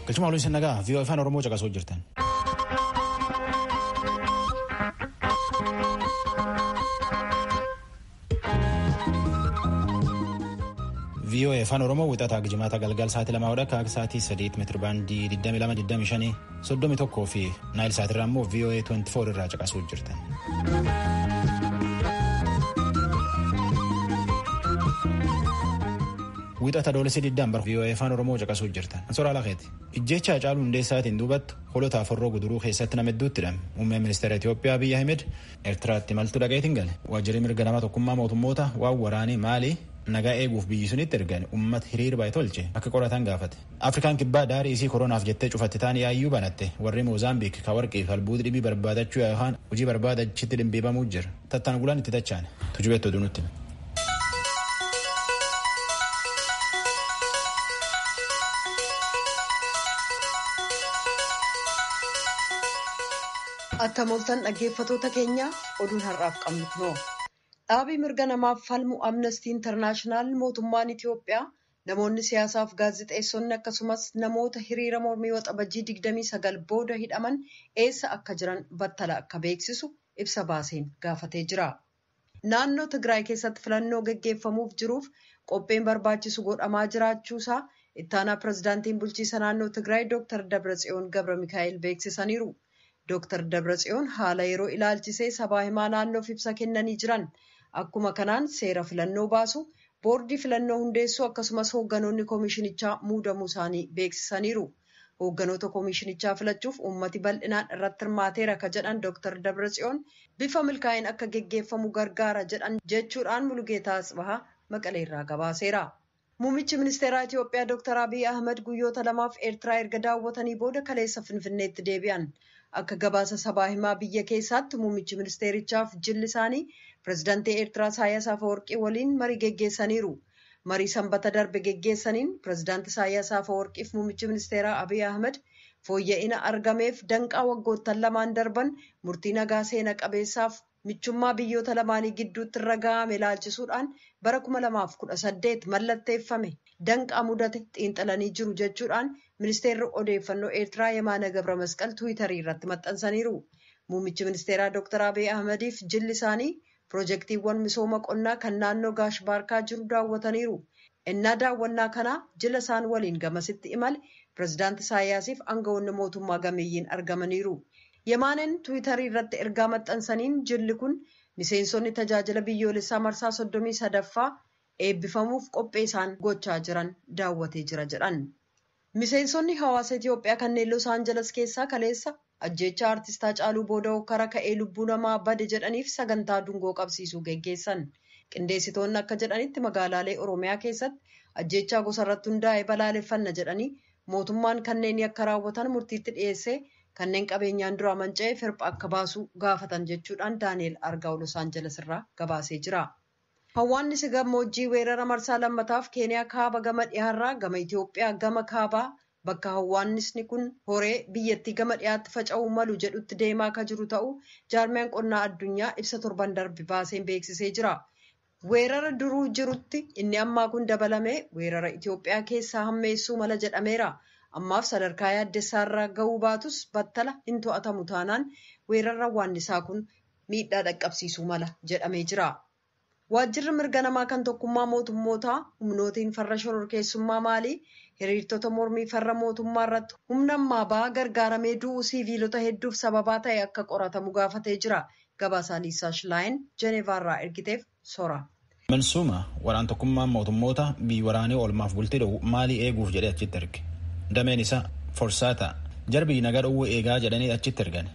Galchuma waliin sinnagaa VOA Afaan Oromoo caqasuu jirtan. VOA Afaan Oromoo wixataa jimaata galgal sa'aatii 2 akka sa'aatii 3 meetira baandii 22 25 fi Naayil Saatirraa immoo VOA 24 irraa caqasuu jirtan. Wixata doolessi diddaan bara VOA Afaan Oromoo caqasuu jirtan. Ansoora Alaaqeeti. Ijjecha Hacaaluu Hundeessaatiin duubatti holota Aforroo Guduruu keessatti nama hedduutti hidhame. Muummeen ministeera Itoophiyaa Abiyyi Ahmed Eertiraatti imaltuu dhaqeetiin gale. Waajjirri mirga nama tokkummaa mootummoota waan waraanii maali nagaa eeguuf biyyi sunitti ergan uummata hiriira baay'ee tolche akka qoratan gaafate. Afrikaan kibbaa daarii isii koronaaf jettee cufatte taan yaayyuu banatte warri Moozaambiik ka warqii albuuti dhibii barbaadachuu yookaan hojii barbaadachitti dhimbiibamuu jira. Tattaan gulaan itti tachaan tujubeetti oduu nutti. Attamoltan dhaggeeffatoota keenya oduun har'aaf qabnu kunoo. Dhaabii mirga namaaf falmu Amnesty International mootummaan Itoophiyaa namoonni siyaasaaf gaazexeessonni akkasumas namoota hiriira mormii waxabajjii 29 booda hidhaman eessa akka jiran battala akka beeksisu ibsa baaseen gaafatee jira. Naannoo Tigraay keessatti filannoo gaggeeffamuuf jiruuf qopheen barbaachisu godhamaa jiraachuusaa ittaanaa pirezidaantiin bulchiisa naannoo Tigraay Dr. Dabratsiyoon Gabra Mikaa'el beeksisaniiru. Dr. Dabratsiyoon haala yeroo ilaalchisee sabaa himaa naannoof ibsa kennanii jiran. Akkuma kanaan seera filannoo baasu, boordii filannoo hundeessuu akkasumas hoogganoonni koomishinichaa muudamuu isaanii beeksisaniiru. Hoogganoota koomishinichaa filachuuf uummati bal'inaan irratti hirmaateera ka jedhan Dr. Dabratsiyoon bifa milkaa'in akka geggeeffamu gargaara jedhan jechuudhaan Mulugeetaa Asbahaa Maqaleerraa gabaaseera. Muummichi ministeeraa Itoophiyaa Dr. Abiyyi Ahmed guyyoota lamaaf Eertiraa erga daawwatanii booda kaleessa Finfinneetti deebi'an. Akka gabaasa sabaa himaa biyya keessaatti muummichi ministeerichaaf jilli isaanii pirezidaantii Eertiraa Isaayyaas Afeworqii waliin marii geggeessaniiru. Marii sanbata darbe geggeessaniin pirezidaantii Isaayyaas Afeworqiif muummichi ministeeraa Abiyyi Ahmed fooyya'ina argameef danqaa waggoottan lamaan darban murtii nagaa seena qabeessaaf michummaa biyyoota lamaanii gidduutti irra ga'ame ilaalchisuudhaan bara 2018 mallatteeffame danqaa mudate xiinxalanii jiru jechuudhaan ministeerri odeeffannoo Eertiraa Yemaana Gabra Masqal Tiwiitarii irratti maxxansaniiru. Muummichi ministeeraa Dr. Abiyyi Ahmediif jilli isaanii piroojeektiiwwan misooma qonnaa kan naannoo Gaash Baarkaa jiru daawwataniiru. Innaa daawwannaa kanaa jila isaan waliin gamasitti imale pirezidaantii Isaayyaasiif aangawoonni mootummaa gameeyyiin argamaniiru. Yemaaneen Tiwiitarii irratti ergaa maxxansaniin jilli kun miseensonni tajaajila biyyoolessaa marsaa 33ffaa eebbifamuuf qophee isaan gochaa jiran daawwatee jira jedhan. Miseensonni hawaasa Itoophiyaa kanneen Los Angeles keessaa kaleessa ajjeechaa aartistaa Hacaaluu booda hokkara ka'ee lubbuu namaa bade jedhaniif sagantaa dungoo qabsiisuu geggeessan. Qindeessitoonni akka jedhanitti magaalaalee Oromiyaa keessatti ajjeechaa gosa irratti hundaa'e balaaleffanna jedhanii mootummaan kanneen yakka raawwatan murtiitti dhiyeessee kanneen qabeenyaan dura manca'ee firpha akka baasu gaafatan jechuudhaan Daani'el Argaa'u Los Angeles irraa gabaasee jira. Hawwaannisi gammoojjii weerara marsaa lammataaf Keeniyaa kaaba gama dhiyaarraa gama Itoophiyaa gama kaabaa bakka hawwaannisni kun horee biyyattii gama dhiyaatti faca'uu malu jedhutti deemaa akka jiru ta'uu jaarmiyaan qonnaa addunyaa ibsa torban darbe baaseen beeksisee jira. Weerara duruu jirutti inni ammaa kun dabalamee weerara Itoophiyaa keessaa hammeessuu mala jedhameera. Ammaaf sadarkaa yaaddessaarraa ga'uu baatus battala hin to'atamu taanaan weerara hawwaannisaa kun miidhaa dhaqqabsiisuu mala jedhamee jira. Waajjirri mirga namaa kan tokkummaa mootummootaa humnootiin farra shororkeessummaa maalii hiriirtota mormii farra mootummaa irratti humna ammaa ba'aa gargaaramee du'uu siiviilota hedduuf sababaa ta'e akka qoratamu gaafatee jira. Gabaasaa Liisaa Shilaayin Jeneevaarraa ergiteef sora. Mansuuma waraan tokkummaa mootummoota biyyi waraanee oolmaaf bultee da'u maalii eeguuf jedhee achitti erge. Dameen isaa forsaata jarbii nagaa dhowwuu eegaa jedhanii achitti ergan.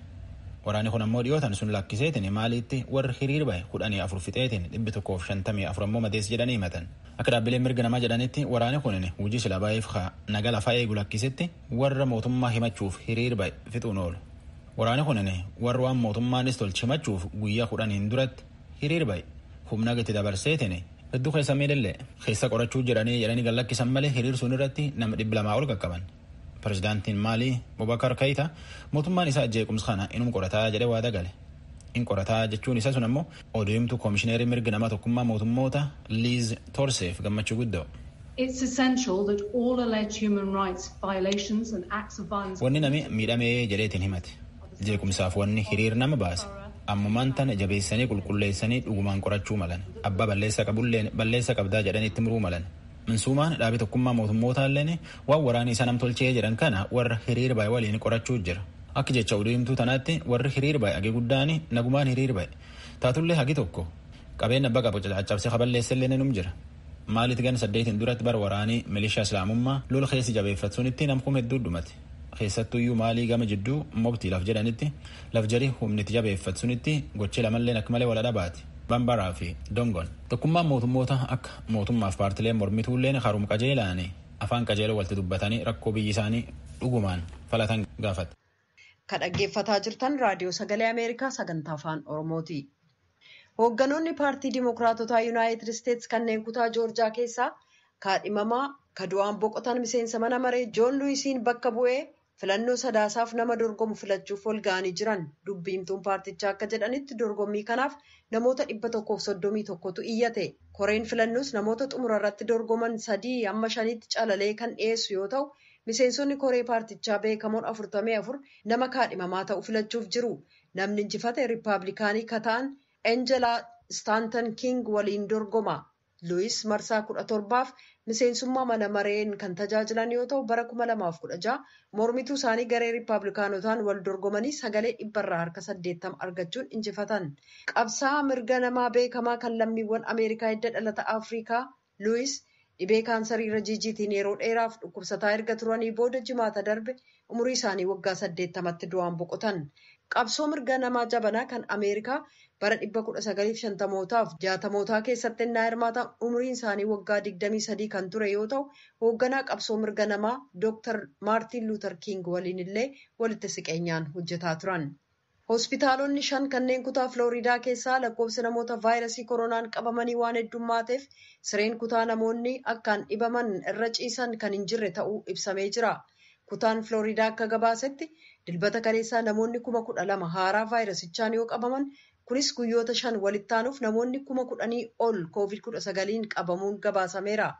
Waraanni kun ammoo dhiyootan sun lakkiseetiin maaliitti warri hiriira bahe 14 fixeetiin 154 ammoo madees jedhanii himatan. Akka dhaabbileen mirga namaa jedhanitti waraanni kun hojii sila baheef nagaa lafaa eegu lakkisetti warra mootummaa himachuuf hiriira bahe fixuun oolu. Waraanni kun warra waan mootummaanis tolche himachuuf guyyaa 10 duratti hiriira bahe humna gati dabarseetiin hedduu keessa miidhallee keessa qorachuu jedhanii gallakkisan malee hiriir sun irratti nama 200 ol qaqqaban. Pirezidaantiin Maalii Bobakar Keita mootummaan isaa jeequmsa kana inum qorataa jedhee waada gale. In qorataa jechuun isa sun ammoo odeemtu koomishineerii mirga namaa tokkummaa mootummoota Liz Torseef gammachuu guddoo. It's essential that all alleged human rights violations and acts of violence. Wanni nami miidhamee jedheetiin himate. Jeequmsaaf wanni hiriir nama baase. Ammumaan tana jabeessanii qulqulleessanii dhugumaan qorachuu malan. Abbaa balleessa qabulleen balleessa qabdaa jedhanii itti muruu malan. Minsuumaan dhaabii tokkummaa mootummootalleen waan waraanii isa namtolchee jedhan kana warra hiriir baay'ee waliin qorachuu jira. Akka jecha oduu himtuu tanaatti warri hiriir baay'ee hagi guddaani nagumaan hiriir baay'ee. Taatullee hagi tokko qabeenya abbaa qabu caccabsee kaballeessellee num jira. Maalitti gan 8 duratti bar waraanii milishaa islaamummaa lola keessi jabeeffatsuun itti namkum hedduu dhumate. Keessattuyyuu maalii gama jidduu mobtii laf jedhanitti laf jarii humnitti jabeeffatsuun itti gochee lamalleen akka malee wala dhabaati. Bambaraa fi Dongon. Tokkummaan mootummoota akka mootummaaf paartileen mormituulleen harum qajeelaanii afaan qajeeloo walitti dubbatanii rakkoo biyyi isaanii dhugumaan falatan gaafate. Kan dhaggeeffataa jirtan raadiyoo sagalee Ameerikaa sagantaa afaan Oromooti. Hoogganoonni paartii Dimookiraatotaa Yuunaayitid Isteetsi kanneen kutaa Joorjaa keessaa kaadhimamaa kadu'aan boqotan miseensa mana maree Joon Luwiisiin bakka bu'ee filannoo sadaasaaf nama dorgomu filachuuf wal ga'anii jiran. Dubbiimtuun paartichaa akka jedhanitti dorgommii kanaaf namoota 131tu iyyate. Koreen filannoos namoota xumura irratti dorgoman 3-5 calalee kan dhiyeessu yoo ta'u, miseensonni koree paartichaa beekamoon 44 nama kaadhimamaa ta'u filachuuf jiru. Namni injifate Riippaabilikaanii kataan Enjelaa Staantan King waliin dorgoma. Luwis marsaa 17f miseensummaa mana mareen kan tajaajilan yoo ta'u, bara 2016 mormituu isaanii garee Riippaabilikaanotaan wal dorgomanii sagalee 180 argachuun injifatan. Qabsaa'aa mirga namaa beekamaa kan lammiiwwan Ameerikaa hidda dhalata Afrikaa Luwis dhibee kaansarii irra jiijiitiin yeroo dheeraaf dhukkubsataa erga turanii booda jimaata darbe umurii isaanii waggaa 80tti du'aan boqotan. Qabsoo mirga namaa jabanaa kan Ameerikaa bara 1950mootaaf 60mootaa keessatti innaa hirmaatan umuriin isaanii waggaa 23 kan ture yoo ta'u, hoogganaa qabsoo mirga namaa Dr. Maartin Luuter King waliin illee walitti siqeenyaan hojjetaa turan. Hospitaalonni 5 kanneen kutaa Filooriidaa keessaa lakkoofsa namoota vaayirasii koronaan qabamanii waan heddummaateef sireen kutaa namoonni akkaan dhibaman irra ciisan kan hin jirre ta'uu ibsamee jira. Kutaan Filooriidaa akka gabaasetti dilbata kaleessaa namoonni 12,000 haaraa vaayirasichaan yoo qabaman, kunis guyyoota 5 walitti aanuuf namoonni 10,000 ol COVID-19 qabamuun gabaasameera.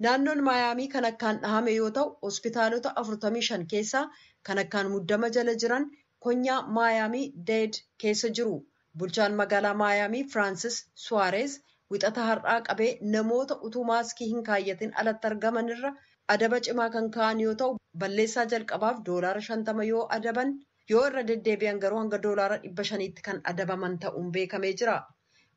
Naannoon Maayaamii kan akkaan dhahame yoo ta'u, hospitaalota 45 keessaa kan akkaan muddama jala jiran konyaa Maayaamii Deed keessa jiru. Bulchaan magaalaa Maayaamii Firaansis Suwaarees wixata har'aa qabee namoota utuu maaskii hin kaayyatin alatti argaman irra adaba cimaa kan ka'an yoo ta'u, balleessaa jalqabaaf $50 yoo adaban, yoo irra deddeebi'an garuu hanga $500tti kan adabaman ta'uun beekamee jira.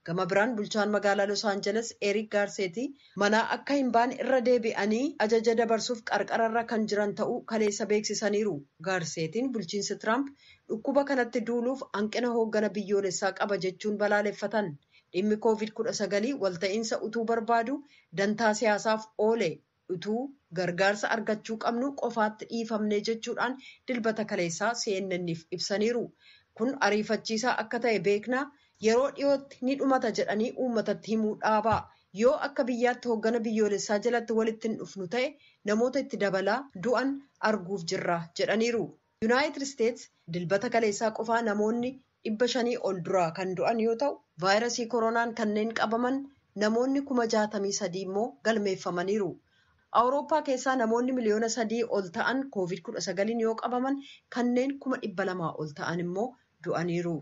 Gama biraan bulchaan magaalaa Los Angeles Eric Garcetti manaa akka hin baane irra deebi'anii ajaja dabarsuuf qarqararra kan jiran ta'uu kaleessa beeksisaniiru. Garcettiin bulchiinsi Trump dhukkuba kanatti duuluuf hanqina hooggana biyyoolessaa qaba jechuun balaaleffatan. Dhimmi COVID-19 walta'iinsa utuu barbaadu dantaa siyaasaaf oole utuu gargaarsa argachuu qabnu qofaatti dhiifamne jechuudhaan dilbata kaleessaa CNN'if ibsaniiru. Kun ariifachiisaa akka ta'e beeknaa yeroo dhiyootti ni dhumata jedhanii uummatatti himuu dhaabaa. Yoo akka biyyaatti hooggana biyyoolessaa jalatti walitti hin dhufnu ta'e namoota itti dabalaa du'an arguuf jirra jedhaniiru. Yuunaayitid Isteetsi dilbata kaleessaa qofaa namoonni 500 ol duraa kan du'an yoo ta'u, vaayirasii koronaan kanneen qabaman namoonni 63,000 immoo galmeeffamaniiru. Awurooppaa keessaa namoonni miliyoona 3 ol ta'an COVID-19 yoo qabaman, kanneen 200,000 ol ta'an immoo du'aniiru.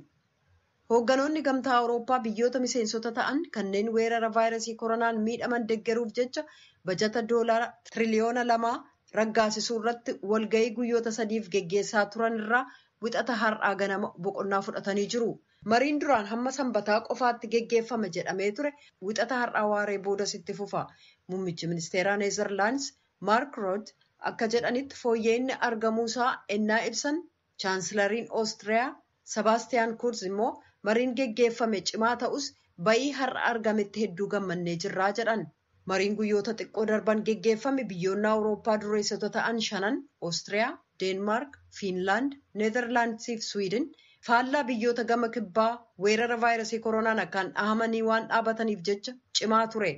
Hoogganoonni gamtaa Awurooppaa biyyoota miseensota ta'an kanneen weerara vaayirasii koronaan miidhaman deeggaruuf jecha bajata $2 tiriliyoona raggaasisuu irratti walga'ii guyyoota 3f geggeessaa turan irraa wixata har'aa ganama boqonnaa fudhatanii jiru. Mariin duraan hamma sanbataa qofaatti geggeeffama jedhamee ture wixata har'aa waaree boodas itti fufa. Muummichi ministeeraa Neezerlaandis Maark Rutte akka jedhanitti fooyya'inni argamuusaa ennaa ibsan, chaansilariin Oostiriyaa Sebaastiyaan Kurz immoo mariin geggeeffame cimaa ta'us bayii har'a argametti hedduu gammannee jirraa jedhan. Mariin guyyoota xiqqoo darban geggeeffame biyyoonni Awurooppaa dureessota ta'an 5 Oostiriyaa, Deenmaark, Fiinlaand, Neezerlaandisii fi Swiidin faallaa biyyoota gama kibbaa weerara vaayirasii koronaan akkaan dhahamanii waan dhaabataniif jecha cimaa ture.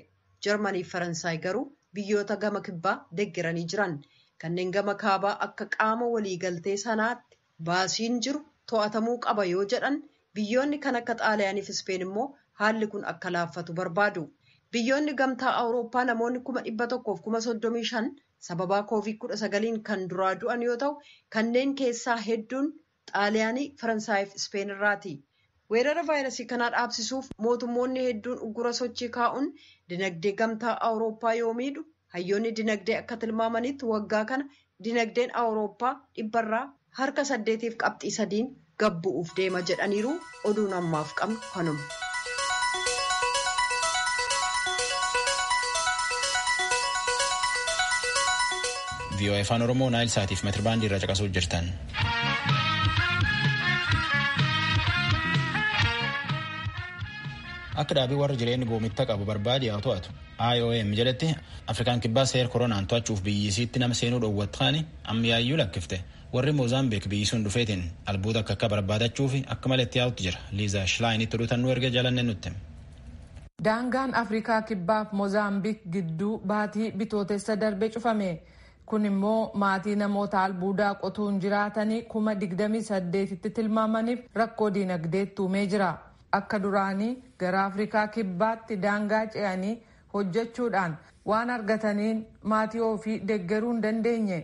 Jarmanii fi Faransaay garuu biyyoota gama kibbaa deeggaranii jiran. Kanneen gama kaabaa akka qaama waliigaltee sanaatti baasiin jiru to'atamuu qaba yoo jedhan, biyyoonni kan akka Xaaliyaanii fi Ispeen immoo haalli kun akka laaffatu barbaadu. Biyyoonni gamtaa Awurooppaa namoonni 135,000 sababaa COVID-19 kan duraa du'an yoo ta'u, kanneen keessaa hedduun Xaaliyaanii, Faransaayii fi Ispeen irraati. Weerara vaayirasii kanaa dhaabsisuuf mootummoonni hedduun uggura sochii kaa'uun dinagdee gamtaa Awurooppaa yoo miidhu, hayyoonni dinagdee akka tilmaamanitti waggaa kana dinagdeen Awurooppaa dhibbarraa harka 8.3 gabbu'uuf deema jedhaniiru. Oduun ammaaf qabnu kanuma. VOA Afaan Oromoo Naayil Saatiif meetirbaandii irra caqasuu jirtan. Akka dhaabii warra jireenya goomitta qabu barbaade haa to'atu. IOM jedhetti Afrikaan kibbaa seera koronaan to'achuuf biyyisiitti nama seenuu dhoowwatanii ammiyaayyuu lakkifte. Warri Moozaambiik biyyisuun dhufeetiin albuuda akka barbaadachuu fi akka malee itti yaa'utti jira. Liizaa Shilaainitti oduutannuu erga jaalanne nutti. Daangaan Afrikaa kibbaaf Moozaambiik gidduu baatii bitootessa darbee cufame. Kun immoo maatii namoota albuudaa qotuun jiraatanii 28,000tti tilmaamaniif rakkoo dinagdeetti uumee jira. Akka duraanii gara Afrikaa kibbaatti daangaa ce'anii hojjechuudhaan waan argataniin maatii ofii deeggaruu hin dandeenye.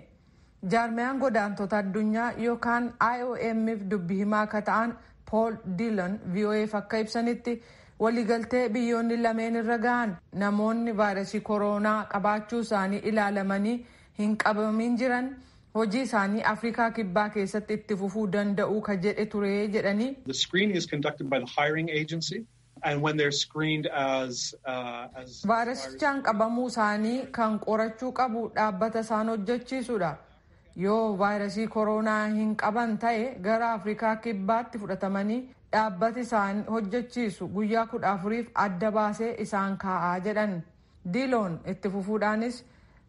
Jaarmiyaan godaantota addunyaa yookaan IOM'f dubbii himaa akka ta'an Paul Dillon VOA'f akka ibsanitti waliigaltee biyyoonni lameen irra gahan namoonni vaayirasii koronaa qabaachuu isaanii ilaalamanii hin qabamin jiran hojii isaanii Afrikaa kibbaa keessatti itti fufuu danda'u ka jedhe ture jedhanii. The screening is conducted by the hiring agency and when they're screened as vaayirasichaan qabamuu isaanii kan qorachuu qabu dhaabbata isaan hojjechiisudha. Yoo vaayirasii koronaa hin qaban ta'e gara Afrikaa kibbaatti fudhatamanii dhaabbati isaan hojjechiisu guyyaa 14f adda baasee isaan kaa'aa jedhan. Diloon itti fufuudhaanis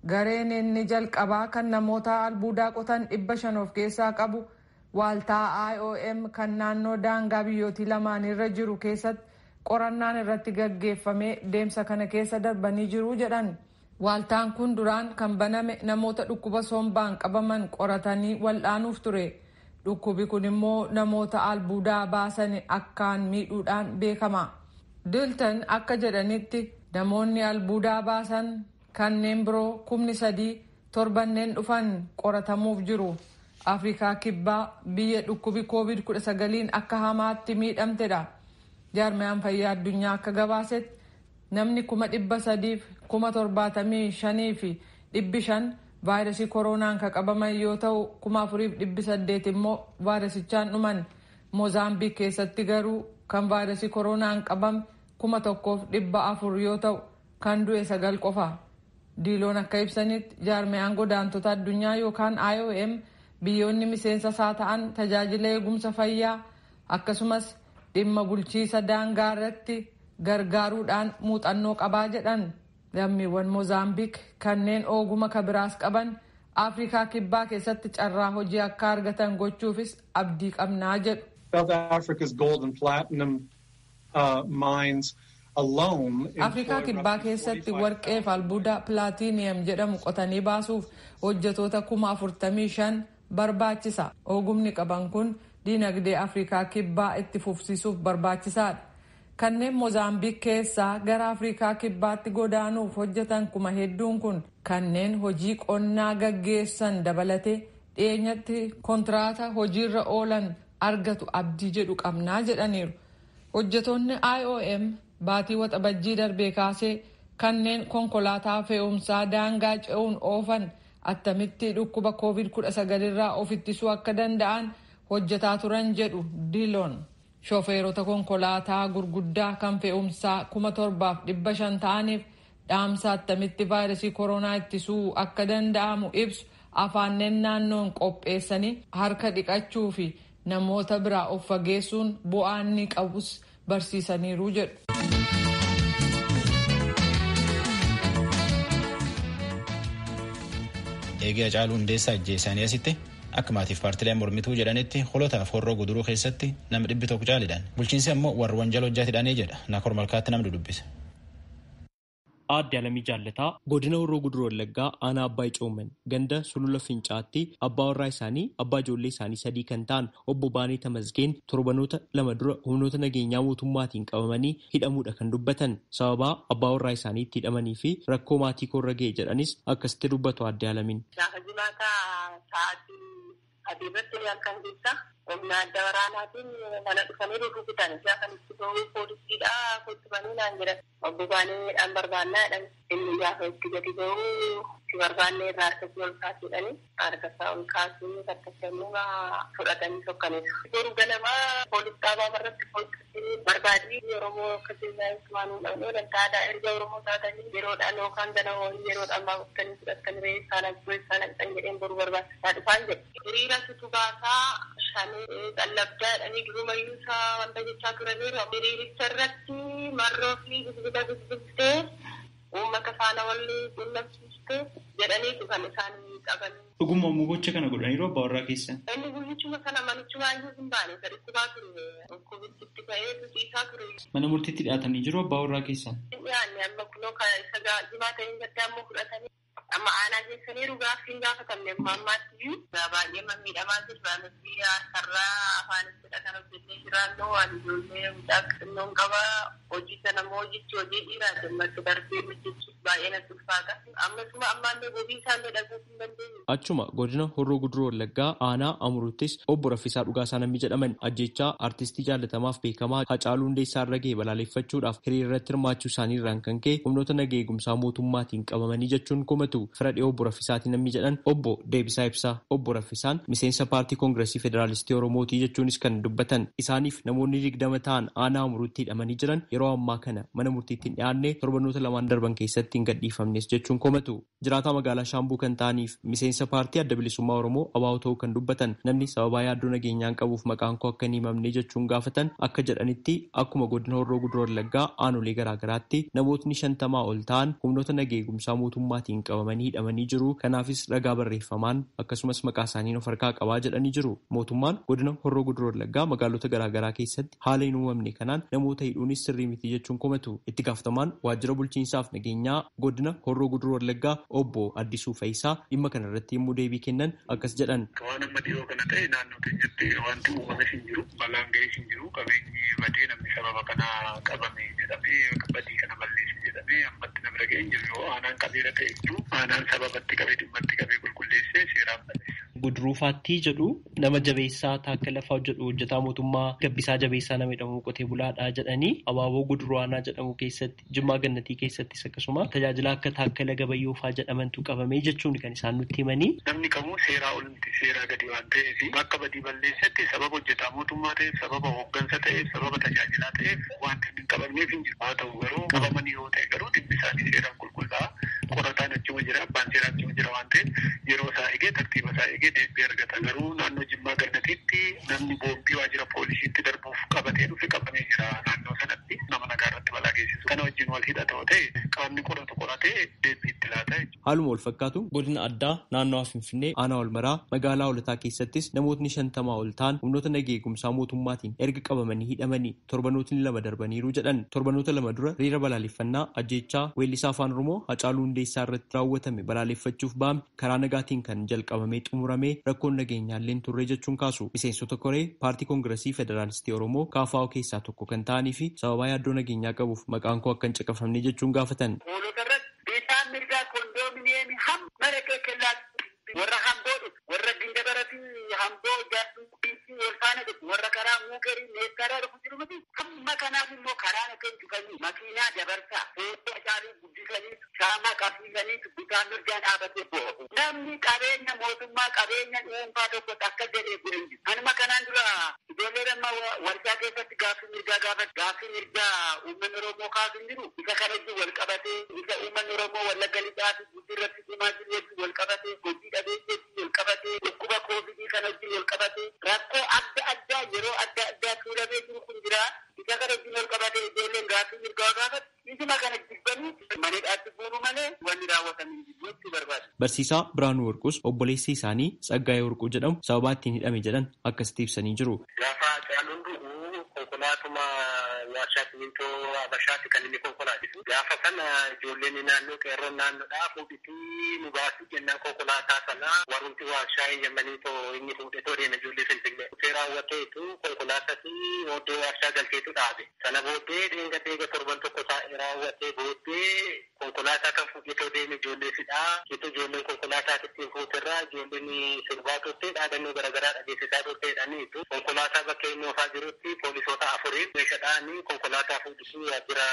gareen inni jalqabaa kan namoota albuudaa qotan 500 of keessaa qabu waaltaa IOM kan naannoo daangaa biyyootii lamaan irra jiru keessatti qorannaan irratti gaggeeffamee deemsa kana keessa darbanii jiru jedhan. Waaltaan kun duraan kan baname namoota dhukkuba sombaan qabaman qoratanii wal'aanuuf ture. Dhukkubi kun immoo namoota albuudaa baasan akkaan miidhuudhaan beekama. Dilton akka jedhanitti namoonni albuudaa baasan kanneen biroo 3,000 torbanneen dhufan qoratamuuf jiru. Afrikaa kibbaa biyya dhukkubi COVID-19 akka hamaatti miidhamtedha. Jaarmiyaan fayyaa addunyaa akka gabaasetti namni 375,000 fi 500 vaayirasii koronaan kan qabaman yoo ta'u 4,800 immoo vaayirasichaan dhuman. Moozaambiik keessatti garuu kan vaayirasii koronaan qabame 1,400 yoo ta'u kan du'e 9 qofa. Diiloon akka ibsanitti jaarmiyaan godaantota addunyaa yookaan IOM biyyoonni miseensa isaa ta'an tajaajila eegumsa fayyaa akkasumas dhimma bulchiisa daangaa irratti gargaaruudhaan muuxannoo qabaa jedhan. Lammiiwwan Moozaambiik kanneen oguma kabiraas qaban Afrikaa kibbaa keessatti carraa hojii akka argatan gochuufis abdii qabnaa jedhu. South Africa's gold and platinum mines alone. Afrikaa kibbaa keessatti warqee fi albuuda pilaatiiniyam jedhamu qotanii baasuuf hojjetoota 45,000 barbaachisa. Ogumni qaban kun dinagdee Afrikaa kibbaa itti fufsiisuuf barbaachisaadha. Kanneen Moozaambiik keessaa gara Afrikaa kibbaatti godaanuuf hojjetan hedduun kun kanneen hojii qonnaa gaggeessan dabalatee dhiyeenyatti kontraata hojiirra oolan argatu abdii jedhu qabnaa jedhaniiru. Hojjetoonni IOM baatii waxabajjii darbee kaasee kanneen konkolaataa fe'umsaa daangaa ce'uun oofan attamitti dhukkuba COVID-19 irraa of ittisuu akka danda'an hojjetaa turan jedhu Diloon. Shofeerota konkolaataa gurguddaa kan fe'umsaa 7,500 ta'aniif dhaamsa attamitti vaayirasii koronaa ittisuu akka danda'amu ibsu afaanneen naannoon qopheessanii harka dhiqachuu fi namoota biraa of fageessuun bu'aa inni qabus barsiisaniiru jedhu. Eegee Hacaaluu Hundeessaa ajjeesanii asitti akka maatiif paartileen mormituu jedhanitti holotaaf horroo guduruu keessatti nama 100 caalidhaan bulchiinsi ammoo warra wanjala hojjaatidhaanii jedha. Naakor Malkaatti namni dubbise. Aadde Alamii Jaallataa godina Horroo Guduruu Wallaggaa aanaa Abbaa Icooman ganda Sulula Fincaatti abbaa warraa isaanii abbaa ijoollee isaanii 3 kan ta'an obbo Baanee Tamasgeen torbanoota 2 dura humnoota nageenyaa mootummaatiin qabamanii hidhamuudha kan dubbatan. Sababa abbaa warraa isaaniitti hidhamanii fi rakkoo maatii koorra ga'e jedhanis akkasitti dubbatu Aadde Alamiin. Adiirratti akkan jecha humna adda waraanaatiin mana dhufanii rukutan isaa kan itti ta'uu poolisiidha kuttubanii naan jedhan obbo Baaneedhaan barbaannaa jedhan inni gaafa itti gadi ba'uu si barbaannee irraa harkatti ol kaasuudhanii harkasaa ol kaasuu takkasannuma fudhatanii tokkaniidha. Yeroo ganamaa poolis dhaabaa irratti poolisii barbaadii Oromoo akka seenaa waan hundee dantaadha erga Oromoo taatanii yeroodhaan yookaan gana horii yeroodhaan baafutanii fudhatanii reessaan ajjeesaan ajjan jedheen boru barbaachisaa dhufaan jedhe. Hiriira tutubaasaa shanii qallabdaa jedhanii durumayyuu isaa wanta jechaa turaniiru. Hiriiricha irratti marroo fi bilbila bilbiltee uummata faana walii quunnamsiistee jedhaniitu kan isaan qaban. Dhuguma immoo gocha kana godhaniiru abbaa warraa keessan. Inni guyyichuma kana manichuma iyyuu hin baane saditti baa ture dhukkubitti ta'ee tusiisaa ture. Mana murtiitti dhiyaatanii jiru abbaa warraa keessan. Dhiyaanne amma kunoo isa jimaa ta'een gaddaa ammoo fudhatanii. Amma aanaa keessanii dhugaafii gaafatamne ammaatti baay'ee miidhamaa jirra nuti sarara afaanittidha kan hojjennee jiraannu waan ijoollee mucaa xinnoon qaba hojii sana immoo hojii dhiiraa jemmatti darbee hojjechuuf baay'ee natti ulfaata ammasuma ammaallee gobii isaallee dhaguu hin dandeenye. Achuma godina Horroo Guduruu Wallaggaa aanaa Amuruuttis obbo Raffisaa Dhugaasaa namni jedhaman ajjechaa artistii jaallatamaaf beekamaa Hacaaluu Hundeessaa irra ga'e balaaleffachuudhaaf hiriira irratti hirmaachuu isaanii irraan kan ka'e humnoota nagaa eegumsaa mootummaatiin qabamanii jechuun komatu. Fira dhiyoo obbo Raffisaatiin namni jedhan obbo Deebisaa Ibsaa obbo Raffisaan miseensa paartii Koongireesii Federaalistii Oromootii jechuunis kan dubbatan isaaniif namoonni 20 ta'an aanaa Amuruutti hidhamanii jiran yeroo ammaa kana mana murtiitti hin dhiyaanne torbanoota 2 darban keessatti hin gadhiifamnes jechuun komatu. Jiraataa magaalaa Shaambuu kan ta'aniif miseensa paartii Adda Bilisummaa Oromoo ABO ta'uu kan dubbatan namni sababaa yaaddoo nageenyaan qabuuf maqaan koo akka hin himamne jechuun gaafatan akka jedhanitti akkuma godina Horroo Guduruu Wallaggaa aanolee garaagaraatti namootni 50 ol ta'an humnoota nagaa eegumsaa mootummaatiin qabamanii hidhamanii jiru. Kanaafis ragaa barreeffamaan akkasumas maqaa isaanii of harkaa qabaa jedhanii jiru. Mootummaan godina Horroo Guduruu Wallaggaa magaalota garaagaraa keessatti haala hin uumamne kanaan namoota hidhuunis sirrii miti jechuun komatu. Itti gaafatamaan waajjira bulchiinsaaf nageenyaa godina Horroo Guduruu Wallaggaa obbo Addisuu Fayisaa dhimma kana irratti yommuu deebii kennan akkas jedhan. Waan amma dhiyoo kana ta'e naannoo keenyatti wanti uumame hin jiru, balaan ga'ee hin jiru, qabeenyi badee namni sababa kana qabame jedhamee badii kana balleesse jedhamee ammatti nama ga'ee hin jiru. Aanaan qabeera ta'e jiru. Aanaan sababatti qabee dhimmatti qabee qulqulleessee seeraan balleesse. Gudruufaattii jedhu nama jabeessaa taakka lafaa jedhu hojjetaa mootummaa gabbisaa jabeessaa nama jedhamu qotee bulaadhaa jedhanii abaaboo guduruu aanaa jedhamu keessatti Jimmaa Gannatii keessattis akkasuma tajaajila akka taakkala gabayyoofaa jedhamantu qabamee jechuun kan isaan nutti himanii. Namni kamuu seeraa olimti seeraa gadi waan ta'eef bakka badii balleessetti sababa hojjetaa mootummaa ta'eef sababa hooggansa ta'eef sababa tajaajilaa ta'eef wanti hin qabamneef hin jiru. Haa ta'u garuu qabamanii yoo ta'e garuu dhimmi isaanii seeraan qulqullaa'aa qorataan achuma jira abbaan seeraa achuma jira waan ta'eef yeroo isaa eegee tartiiba isaa eegee deebii argata. Garuu naannoo Jimmaa Gannatiitti namni boombii waajjira poolisiitti darbuuf qabatee dhufe qabamee jira. Naannoo sanatti nama nagaa irratti balaa geessisu kana wajjin wal hidhata yoo ta'e qaamni qoratu qoratee deebii itti laata. Haaluma wal fakkaatu godina addaa naannoo Finfinnee aanaa Olmaraa magaalaa Hoolataa keessattis namootni 50 ol ta'an humnoota nagaa eegumsaa mootummaatiin erga qabamanii hidhamanii torbanootni 2 darbaniiru jedhan. Torbanoota 2 dura hiriira balaaleffannaa ajjeechaa weellisaa afaan Oromoo Hacaaluu Hundeessaa irratti raawwatame balaaleffachuuf ba'ame karaa nagaatiin kan jalqabamee xumuramee rakkoon nageenyaallee turre jechuun kaasu. Miseensota koree paartii Koongireesii Federaalistii Oromoo KFO keessaa tokko kan ta'anii fi sababaa yaaddoo nageenyaa qabuuf maqaan koo akka hin caqafamne jechuun gaafatan. Warra hamboo warra gindabarati hamboo jaartuu walfaana warra karaa muukerii meeshaadhaa dhufu jiru miti. Hamma kanaaf immoo karaa nakeen cufanii makiinaa dabarsaa footoo isaanii guddisanii shaamaa qabsiisanii bitaan mirgaan dhaabatee bo'o. Namni qabeenya mootummaa qabeenya dhuunfaa tokko akka jedhee gurin jiru. Anuma kanaan dura ijoollee amma warshaa keessatti gaaffii mirgaa gaafatu gaaffii mirgaa uummanni Oromoo kaasu hin jiru. Isa kanatti wal qabatee isa uummanni Oromoo wallagga lixaa fi guddinatti cimaa jiru wal qabatee hojii dhabeesseetti wal qabatee dhukkuba koovidii kana wajjin wal qabatee rakkoo adda addaa yeroo adda addaa tuulamee jiru kun jira. Isa kana wajjin wal qabatee ijoolleen gaaffii mirgaa gaafatu. Isuma kana jibbanii maneedhaatti buunu malee wanni raawwatamu jibbuutti barbaadu. Barsiisaa Biraanuu Warquus obboleessi isaanii Tsaggaayee Warquu jedhamu sababaa ittiin hidhame jedhan akkasitti ibsanii jiru. Gaafa Hacaaluun du'u konkolaatuma warshaa Simmintoo Habashaatti kan inni konkolaachisu. Gaafa sana ijoolleen naannoo qeerroon naannoodhaa fuudhitii nu baasuu jennaan konkolaataa sana warrunti warshaa eeyyamanii inni fuudhetoo deema ijoollee Finfinnee. Dhufee raawwateetu konkolaatatti oddoo warshaa galcheetu dhaabe. Sana booddee deega torban tokko taa'ee raawwatee booddee konkolaataa kan fuudhetoo deeme ijoollee fidhaa. Jecha ijoolleen konkolaataa ittiin fuuterraa ijoolleen sirbaa turtee dhaadannoo garaagaraa dhageessisaa turteedhaniitu konkolaataa bakka inni oofaa jirutti poolisoota afuriin meeshaadhaanii konkolaataa fuudhisuu waajjira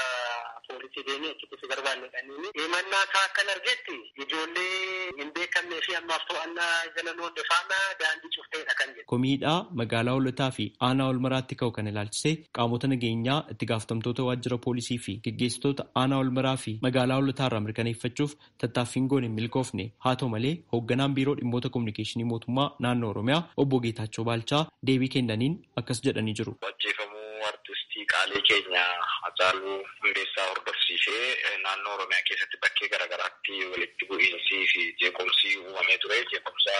poolisii deemee achitti si barbaannedhanii himannaa isaa akkan argetti ijoollee hin beekamnee fi ammaaf to'annaa jala noonde faana daandii cufteedha kan jedhu. Komiidhaa magaalaa Hoolotaa fi aanaa Olmaraatti ka'u kan ilaalchisee qaamota nageenyaa itti gaafatamtoota waajjira poolisii fi geggeessitoota aanaa Olmaraa fi magaalaa Hoolotaa irraa mirkaneeffachuuf tattaaffiin goone hin milkoofne. Haa ta'u malee hoogganaan biiroo dhimmoota kominikeeshinii mootummaa naannoo Oromiyaa obbo Geetaachoo Baalchaa deebii kennaniin akkas jedhanii jiru. Artistii qaalii keenya Hacaaluu Hundeessaa hordofsiisee naannoo Oromiyaa keessatti bakkee garaagaraatti walitti bu'iinsii fi jeequmsi uumamee ture. Jeequmsa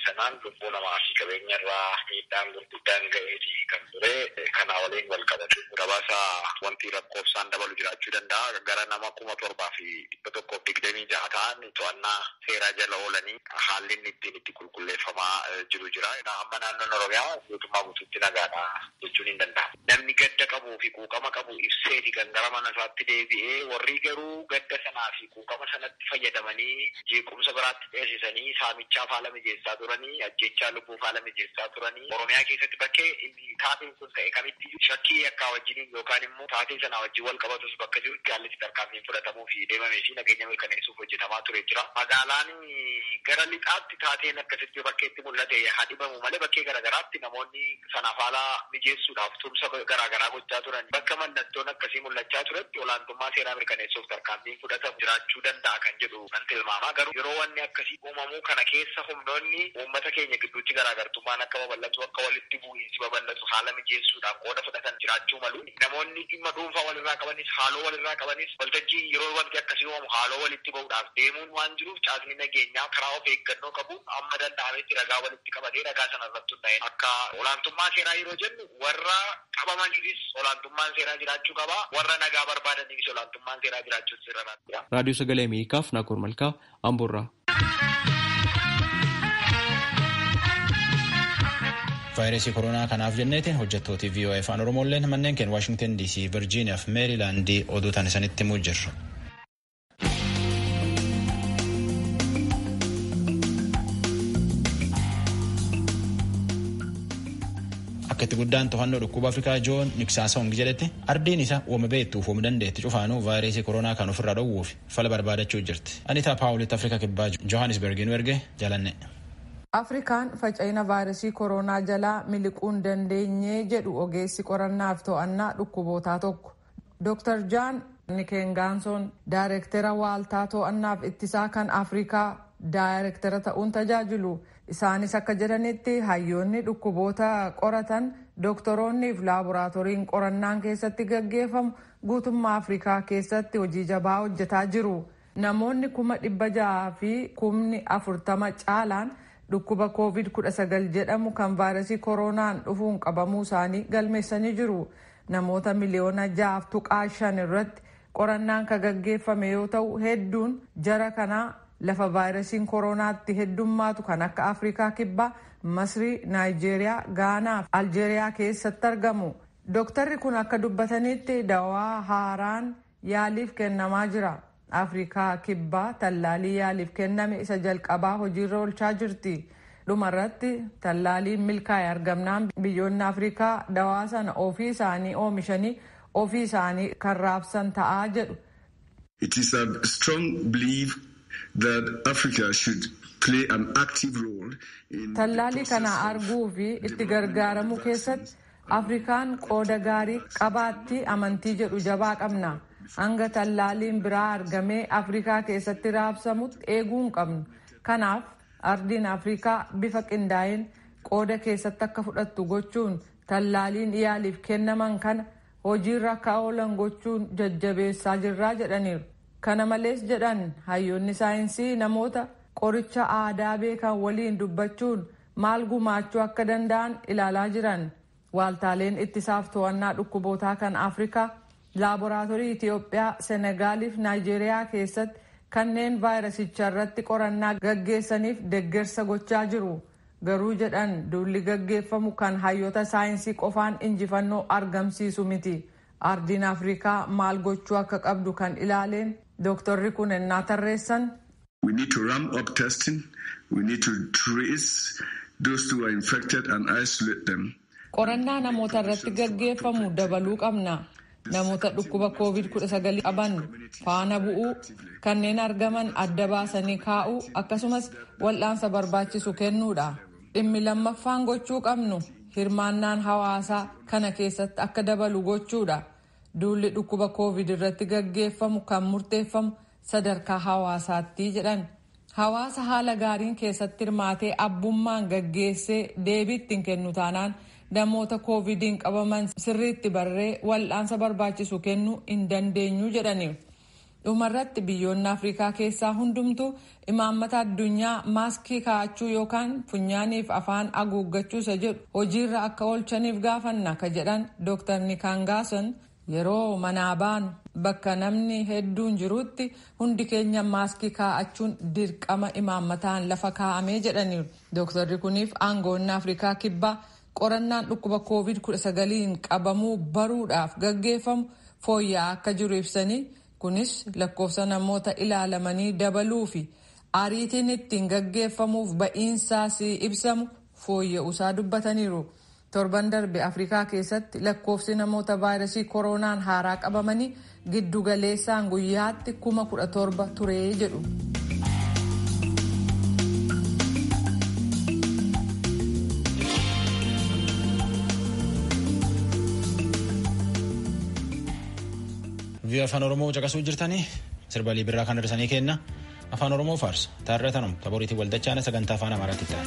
sanaan lubbuu namaa fi qabeenya irraa miidhaan gurguddaan ga'eetii kan ture. Kanaa waliin wal qabatu gabaasa wanti lakkoofsaan dabalu jiraachuu danda'a. Gara nama 7,126 ta'an to'annaa seeraa jala oolanii haalli inni ittiin itti qulqulleeffamaa jiru jira. Amma naannoon Oromiyaa guutummaa guutuutti nagaadha jechuun hin danda'amu. Namni gadda qabuu fi quuqama qabu ibseeti kan gara mana isaatti deebi'ee warri garuu gadda sanaa fi quuqama sanatti fayyadamanii jeequmsa biraatti dheessisanii saamichaaf haala mijeessaa turanii ajjechaa lubbuuf haala mijeessaa turanii Oromiyaa keessatti bakkee inni taateen kun ta'e kamitti shakkii akka wajjiniin yookaan immoo taatee sanaa wajjin wal qabatus bakka jirutti haalli tarkaanfiin fudhatamuu fi deemamee fi nageenya mirkaneessuuf hojjetamaa ture jira. Magaalaan gara lixaatti taateen akkasitti bakkeetti mul'ate hadibamu malee bakkee garaagaraatti namoonni sanaaf haala mijeessuudhaaf tumsa garaagaraa gochaa turan bakka mallattoon akkasii mul'achaa turetti olaantummaa seeraa mirkaneessuuf tarkaanfiin fudhatamu jiraachuu danda'a kan jedhu nan tilmaama. Garuu yeroo wanni akkasii uumamuu kana keessa humnoonni uummata keenya gidduutti garaagartummaan akka babal'atu akka walitti bu'iinsi babal'atu haala mijeessuudhaan qooda fudhatan jiraachuu malu. Namoonni dhimma dhuunfaa walirraa qabanis haaloo walirraa qabanis waltajjii yeroo wanti akkasii uumamu haaloo walitti bahuudhaaf deemuun waan jiruuf caasni nageenyaa karaa of eeggannoo qabuun amma danda'ametti ragaa walitti qabatee ragaa sana irratti hundaa'e akka olaantummaa seeraa yeroo jennu warra qabamaniifis olaantummaan seeraa jiraachuu qaba. Warra nagaa barbaadaniifis olaantummaan seeraa jiraachuu sirra. Raadiyoo Sagalee Ameerikaaf Naakoor Malkaa Amboorraa. Vaayirasii koronaa kanaaf jenneetiin hojjettooti VOA Afaan Oromooleen manneen keenya Waashingtan DC, Virgiiniyaa fi Meerilaandii oduu tan isanitti himuu jirru. Akka itti guddaan to'annoo dhukkuba Afrikaa Joon Niksaasong jedhetti ardiin isa uuma beektuuf uuma dandeetti cufaanuu vaayirasii koronaa kan ofirraa dhowwuuf fala barbaadachuu jirti. Anitaa Paawulitti Afrikaa kibbaa Johannesburgiin erge jalanne. Afrikaan faca'ina vaayirasii koronaa jalaa miliquu hin dandeenye jedhu ogeessi qorannaaf to'annaa dhukkubootaa tokko. Dr. Jaan Nikengaansoon daayireektara waaltaa to'annaaf ittisaa kan Afrikaa daayireektara ta'uun tajaajilu. Isaanis akka jedhanitti hayyoonni dhukkuboota qoratan doktoroonnii fi laaboraatooriin qorannaan keessatti gaggeeffamu guutummaa Afrikaa keessatti hojii jabaa hojjetaa jiru. Namoonni 600,000 fi 40,000 caalaan dhukkuba COVID-19 jedhamu kan vaayirasii koronaan dhufuun qabamuu isaanii galmeessanii jiru. Namoota miliyoona 6.5 irratti qorannaan kan gaggeeffame yoo ta'u hedduun jara kanaa lafa vaayirasiin koronaatti heddummaatu kan akka Afrikaa Kibbaa, Masrii, Naayijeeriyaa, Gaanaa fi Aljeeriyaa keessatti argamu. Dooktarri kun akka dubbatanitti dawaa haaraan yaaliif kennamaa jira. Afrikaa Kibbaa tallaalii yaaliif kenname isa jalqabaa hojiirra oolchaa jirti. Dhumarratti tallaaliin milkaa'e argamnaan biyyoonni Afrikaa dawaa sana ofii isaanii oomishanii ofii isaanii kan raabsan ta'aa jedhu. It is a strong belief that Africa should play an active role in tallaalii kana arguu fi itti gargaaramuu keessatti Afrikaan qooda gaarii qabaatti amantii jedhu jabaa qabna. Hanga tallaaliin biraa argamee Afrikaa keessatti raabsamutti eeguu hin qabnu. Kanaaf ardiin Afrikaa bifa qindaa'een qooda keessatti akka fudhattu gochuun tallaaliin yaaliif kennaman kana hojiirra akka oolan gochuun jajjabeessaa jirraa jedhaniiru. Kana malees jedhan hayyoonni saayinsii namoota qoricha aadaa beekan waliin dubbachuun maal gumaachuu akka danda'an ilaalaa jiran. Waaltaaleen ittisaaf to'annaa dhukkubootaa kan Afrikaa laaboraatoorii Itiyoophiyaa, Senegaaliif Naayijeeriyaa keessatti kanneen vaayirasicha irratti qorannaa gaggeessaniif deeggarsa gochaa jiru. Garuu jedhan duulli gaggeeffamu kan hayyoota saayinsii qofaan injifannoo argamsiisu miti. Ardiin Afrikaa maal gochuu akka qabdu kan ilaaleen dooktorri kun ennaa tarreessan. We need to ramp up testing. We need to trace those who are infected and isolate them. Qorannaa namoota irratti gaggeeffamu dabaluu qabna. Namoota dhukkuba COVID-19 qaban faana bu'uu, kanneen argaman adda baasanii kaa'uu akkasumas wal'aansa barbaachisu kennuudha. Dhimmi lammaffaan gochuu qabnu hirmaannaan hawaasaa kana keessatti akka dabalu gochuudha. Duulli dhukkuba COVID irratti gaggeeffamu kan murteeffamu sadarkaa hawaasaatti jedhan. Hawaasa haala gaariin keessatti hirmaatee abbummaan gaggeessee deebii ittiin kennu taanaan namoota COVIDiin qabaman sirriitti barree wal'aansa barbaachisu kennuu hin dandeenyu jedhani. Dhumarratti biyyoonni Afrikaa keessaa hundumtuu imaammata addunyaa maaskii kaa'achuu yookaan funyaaniif afaan haguuggachuu isa jedhu hojiirra akka oolchaniif gaafanna ka jedhan Dr. Nikangason yeroo manaa baanu bakka namni hedduun jirutti hundi keenya maaskii kaa'achuun dirqama imaammataan lafa kaa'amee jedhaniiru. Dooktarri kuniif aangoonni Afrikaa kibbaa qorannaan dhukkuba COVID-19 qabamuu baruudhaaf gaggeeffamu fooyya'aa akka jiru ibsanii kunis lakkoofsa namoota ilaalamanii dabaluu fi ariitiin ittiin gaggeeffamuuf ba'iinsaas ibsamu fooyya'uusaa dubbataniiru. Torban darbe Afrikaa keessatti lakkoofsi namoota vaayirasii koronaan haaraa qabamanii giddu galeessaan guyyaatti 17,000 ture jedhu. Via Afaan Oromoo caqasuu jirtanii sirbalii birraa kan hir'isanii kenna. Afaan Oromoo faarsa taarratanum taboriitii waldachaan sagantaa afaan Amaaraatti ta'an.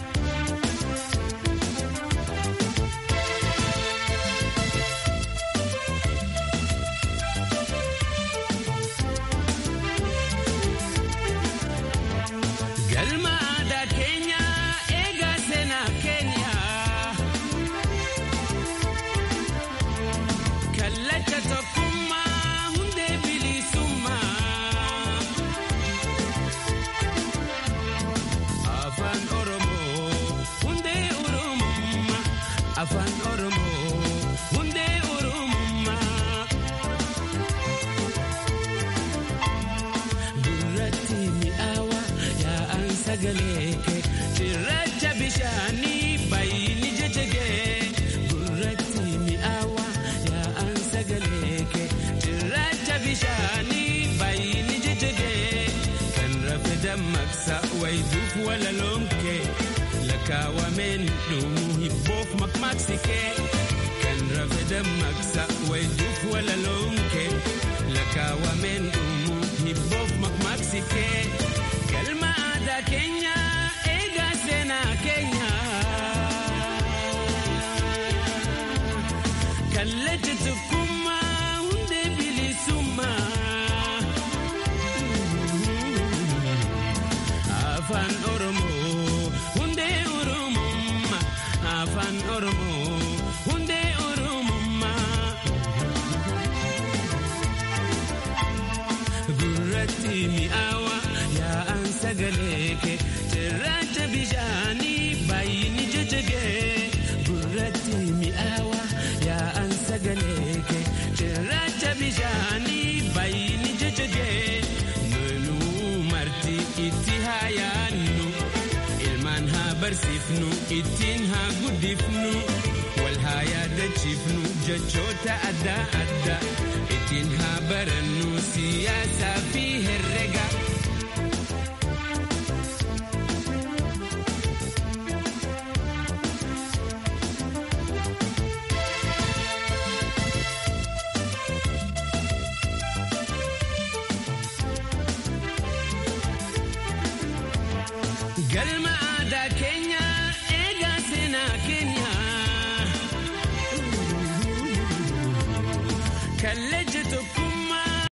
Ittiin haa guddifnu wal haa yaadachiifnu jechoota adda addaa ittiin haa barannu siyaasaa fi herrega. Kalleetu